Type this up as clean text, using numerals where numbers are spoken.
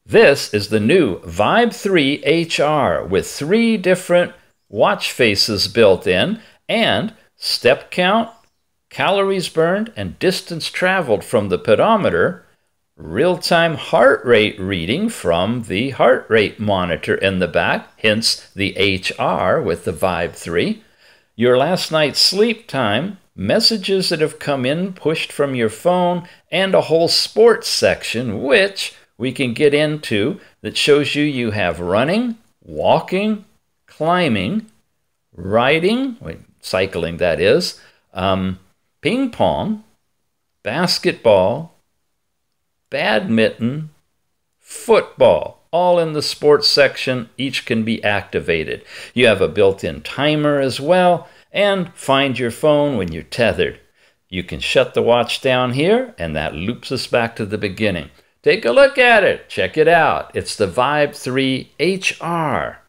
This is the new VIBE 3 HR with 3 different watch faces built in and step count, calories burned, and distance traveled from the pedometer, real-time heart rate reading from the heart rate monitor in the back, hence the HR with the VIBE 3, your last night's sleep time, messages that have come in pushed from your phone, and a whole sports section, which we can get into, that shows you have running, walking, climbing, riding, cycling that is, ping pong, basketball, badminton, football, all in the sports section. Each can be activated. You have a built-in timer as well, and find your phone when you're tethered. You can shut the watch down here, and that loops us back to the beginning. Take a look at it. Check it out. It's the VIBE 3 HR.